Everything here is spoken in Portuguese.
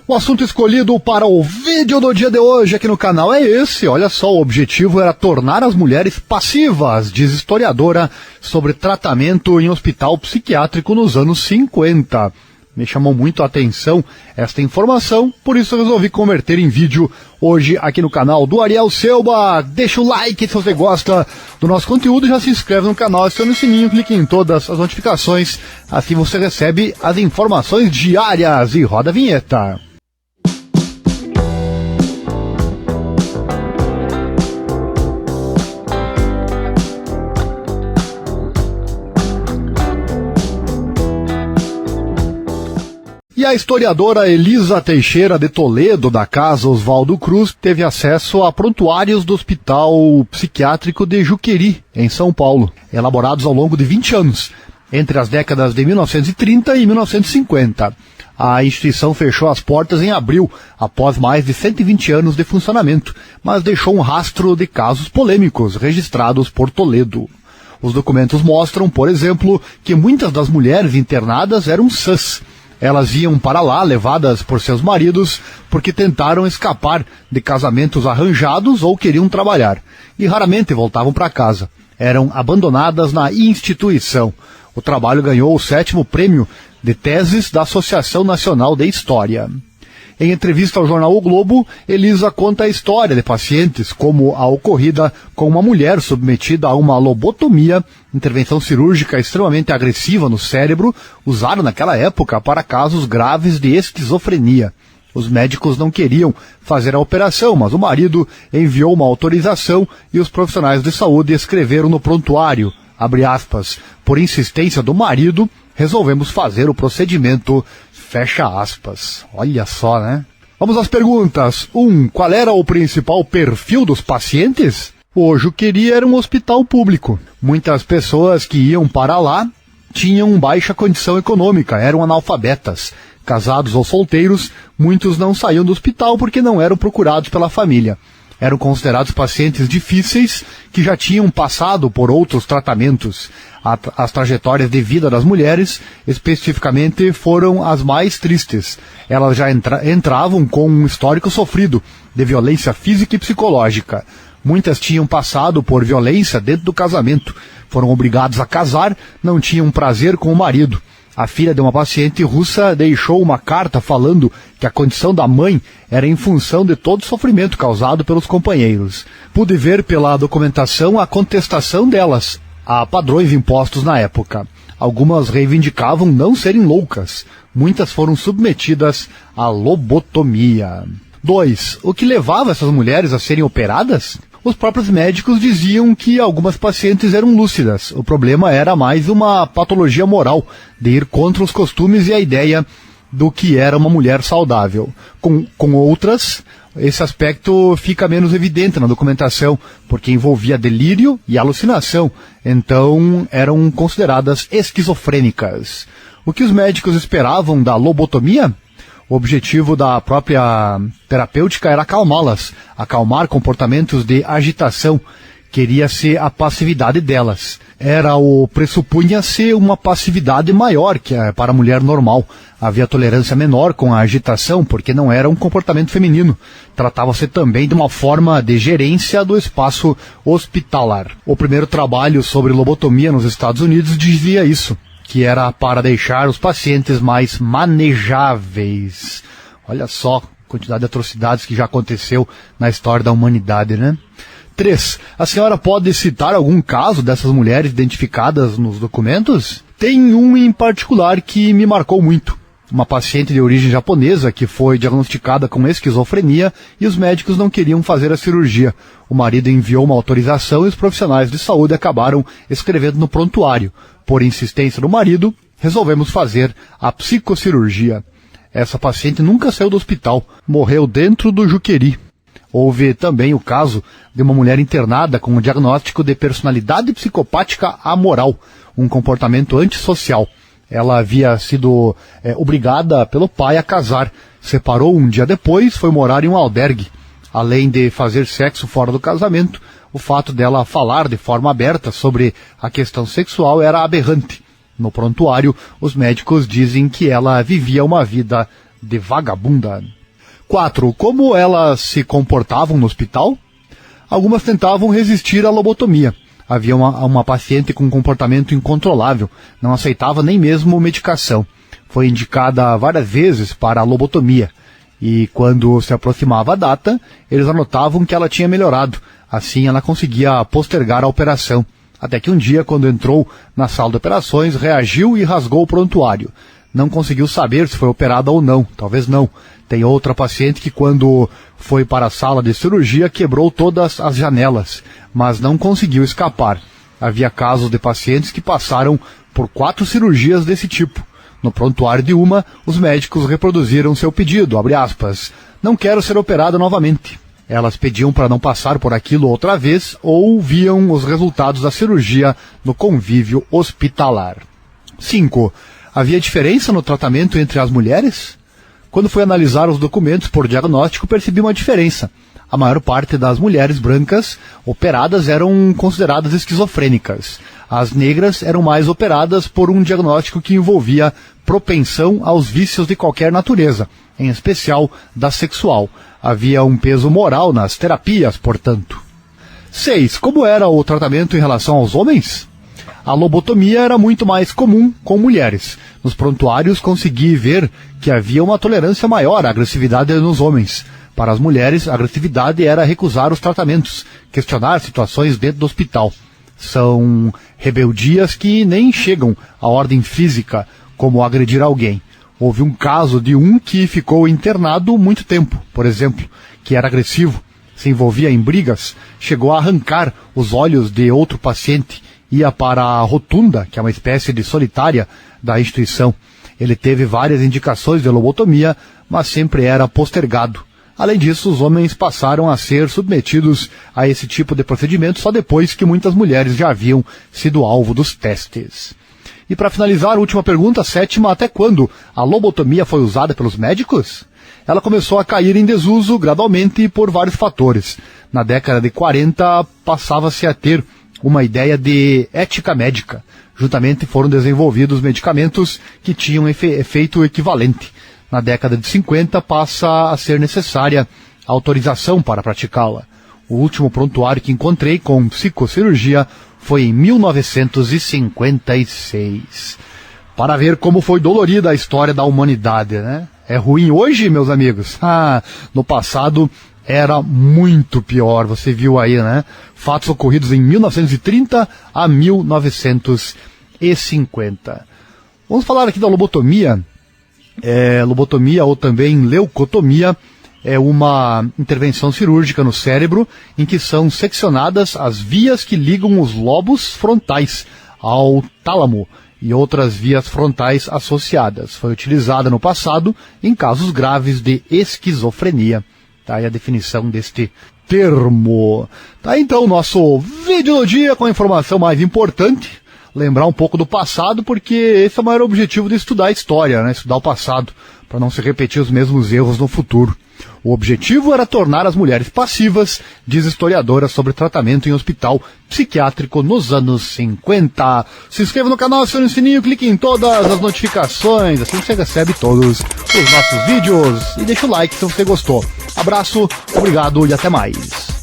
O assunto escolhido para o vídeo do dia de hoje aqui no canal é esse. Olha só, o objetivo era tornar as mulheres passivas, diz historiadora sobre tratamento em hospital psiquiátrico nos anos 50. Me chamou muito a atenção esta informação, por isso eu resolvi converter em vídeo hoje aqui no canal do Ariel Selba. Deixa o like se você gosta do nosso conteúdo, já se inscreve no canal, aciona o sininho, clique em todas as notificações, assim você recebe as informações diárias e roda a vinheta. E a historiadora Elisa Teixeira de Toledo, da Casa Oswaldo Cruz, teve acesso a prontuários do Hospital Psiquiátrico de Juqueri, em São Paulo, elaborados ao longo de 20 anos, entre as décadas de 1930 e 1950. A instituição fechou as portas em abril, após mais de 120 anos de funcionamento, mas deixou um rastro de casos polêmicos registrados por Toledo. Os documentos mostram, por exemplo, que muitas das mulheres internadas eram sãs. Elas iam para lá, levadas por seus maridos, porque tentaram escapar de casamentos arranjados ou queriam trabalhar, e raramente voltavam para casa. Eram abandonadas na instituição. O trabalho ganhou o 7º prêmio de teses da Associação Nacional de História. Em entrevista ao jornal O Globo, Elisa conta a história de pacientes, como a ocorrida com uma mulher submetida a uma lobotomia, intervenção cirúrgica extremamente agressiva no cérebro, usada naquela época para casos graves de esquizofrenia. Os médicos não queriam fazer a operação, mas o marido enviou uma autorização e os profissionais de saúde escreveram no prontuário, abre aspas, por insistência do marido, resolvemos fazer o procedimento, fecha aspas. Olha só, né? Vamos às perguntas. 1. Qual era o principal perfil dos pacientes? O Juqueri era um hospital público. Muitas pessoas que iam para lá tinham baixa condição econômica, eram analfabetas. Casados ou solteiros, muitos não saíam do hospital porque não eram procurados pela família. Eram considerados pacientes difíceis que já tinham passado por outros tratamentos. As trajetórias de vida das mulheres, especificamente, foram as mais tristes. Elas já entravam com um histórico sofrido de violência física e psicológica. Muitas tinham passado por violência dentro do casamento. Foram obrigadas a casar, não tinham prazer com o marido. A filha de uma paciente russa deixou uma carta falando que a condição da mãe era em função de todo o sofrimento causado pelos companheiros. Pude ver pela documentação a contestação delas a padrões impostos na época. Algumas reivindicavam não serem loucas. Muitas foram submetidas à lobotomia. 2. O que levava essas mulheres a serem operadas? Os próprios médicos diziam que algumas pacientes eram lúcidas. O problema era mais uma patologia moral, de ir contra os costumes e a ideia do que era uma mulher saudável. Com outras, esse aspecto fica menos evidente na documentação, porque envolvia delírio e alucinação, então eram consideradas esquizofrênicas. O que os médicos esperavam da lobotomia? O objetivo da própria terapêutica era acalmá-las, acalmar comportamentos de agitação. Queria-se a passividade delas. Pressupunha-se uma passividade maior que para a mulher normal. Havia tolerância menor com a agitação, porque não era um comportamento feminino. Tratava-se também de uma forma de gerência do espaço hospitalar. O primeiro trabalho sobre lobotomia nos Estados Unidos dizia isso, que era para deixar os pacientes mais manejáveis. Olha só a quantidade de atrocidades que já aconteceu na história da humanidade, né? 3. A senhora pode citar algum caso dessas mulheres identificadas nos documentos? Tem um em particular que me marcou muito. Uma paciente de origem japonesa que foi diagnosticada com esquizofrenia e os médicos não queriam fazer a cirurgia. O marido enviou uma autorização e os profissionais de saúde acabaram escrevendo no prontuário. Por insistência do marido, resolvemos fazer a psicocirurgia. Essa paciente nunca saiu do hospital, morreu dentro do Juqueri. Houve também o caso de uma mulher internada com o diagnóstico de personalidade psicopática amoral, um comportamento antissocial. Ela havia sido obrigada pelo pai a casar, separou um dia depois, foi morar em um albergue. Além de fazer sexo fora do casamento, o fato dela falar de forma aberta sobre a questão sexual era aberrante. No prontuário, os médicos dizem que ela vivia uma vida de vagabunda. 4. Como elas se comportavam no hospital? Algumas tentavam resistir à lobotomia. Havia uma paciente com um comportamento incontrolável, não aceitava nem mesmo medicação. Foi indicada várias vezes para a lobotomia, e quando se aproximava a data, eles anotavam que ela tinha melhorado. Assim ela conseguia postergar a operação. Até que um dia, quando entrou na sala de operações, reagiu e rasgou o prontuário. Não conseguiu saber se foi operada ou não, talvez não. Tem outra paciente que, quando foi para a sala de cirurgia, quebrou todas as janelas, mas não conseguiu escapar. Havia casos de pacientes que passaram por 4 cirurgias desse tipo. No prontuário de uma, os médicos reproduziram seu pedido, abre aspas, não quero ser operada novamente. Elas pediam para não passar por aquilo outra vez ou viam os resultados da cirurgia no convívio hospitalar. 5. Havia diferença no tratamento entre as mulheres? Quando fui analisar os documentos por diagnóstico, percebi uma diferença. A maior parte das mulheres brancas operadas eram consideradas esquizofrênicas. As negras eram mais operadas por um diagnóstico que envolvia propensão aos vícios de qualquer natureza, em especial da sexual. Havia um peso moral nas terapias, portanto. 6. Como era o tratamento em relação aos homens? A lobotomia era muito mais comum com mulheres. Nos prontuários consegui ver que havia uma tolerância maior à agressividade nos homens. Para as mulheres, a agressividade era recusar os tratamentos, questionar situações dentro do hospital. São rebeldias que nem chegam à ordem física, como agredir alguém. Houve um caso de um que ficou internado muito tempo, por exemplo, que era agressivo, se envolvia em brigas, chegou a arrancar os olhos de outro paciente, ia para a rotunda, que é uma espécie de solitária da instituição. Ele teve várias indicações de lobotomia, mas sempre era postergado. Além disso, os homens passaram a ser submetidos a esse tipo de procedimento só depois que muitas mulheres já haviam sido alvo dos testes. E para finalizar, a última pergunta, 7ª, até quando a lobotomia foi usada pelos médicos? Ela começou a cair em desuso gradualmente por vários fatores. Na década de 40, passava-se a ter uma ideia de ética médica. Juntamente foram desenvolvidos medicamentos que tinham efeito equivalente. Na década de 50, passa a ser necessária autorização para praticá-la. O último prontuário que encontrei com psicocirurgia foi em 1956. Para ver como foi dolorida a história da humanidade, né? É ruim hoje, meus amigos? No passado era muito pior, você viu aí, né? Fatos ocorridos em 1930 a 1950. Vamos falar aqui da lobotomia. Lobotomia ou também leucotomia é uma intervenção cirúrgica no cérebro em que são seccionadas as vias que ligam os lobos frontais ao tálamo e outras vias frontais associadas. Foi utilizada no passado em casos graves de esquizofrenia. Tá aí a definição deste termo. Tá aí então o nosso vídeo do dia com a informação mais importante. Lembrar um pouco do passado, porque esse é o maior objetivo de estudar a história, né? Estudar o passado, para não se repetir os mesmos erros no futuro. O objetivo era tornar as mulheres passivas, diz historiadora sobre tratamento em hospital psiquiátrico nos anos 50. Se inscreva no canal, acione o sininho, clique em todas as notificações, assim você recebe todos os nossos vídeos. E deixa o like se você gostou. Abraço, obrigado e até mais.